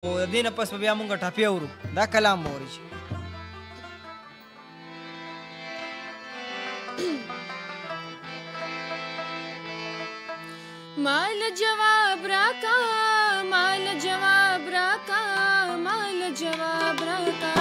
د دې نه پس به بیا مونږ ټاپې اورو دا کلام به اوري مال جواب راکا مال جواب راکا مال جواب راکا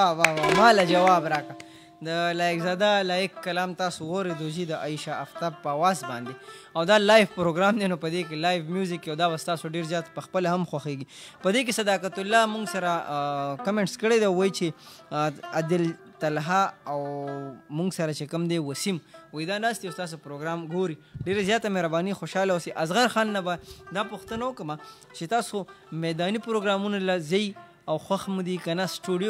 वाह वाह वाह ماله جواب راکا د لایق زاده لایق کلام تاسو واورېدو چې د عایشه آفتاب په اواز باندې او دا لایف پروګرام دی نو په دې کې لایف میوزیک او دا به ستاسو ډېر زیات په خپله هم خوښېږي په دې کې صداقت الله مونږ سره کمنټس کړی دی وایي چې عادل طلحه او مونږ سره چې کوم دی وسیم وایي دا ناست یو ستاسو پروګرام ګوري ډېره زیاته مهرباني خوشحاله اوسئ اصغر خان نه به دا پوښتنه وکړم چې تاسو میداني پروګرامونو له ځئ او خوښ مو دي که نه سټوډیو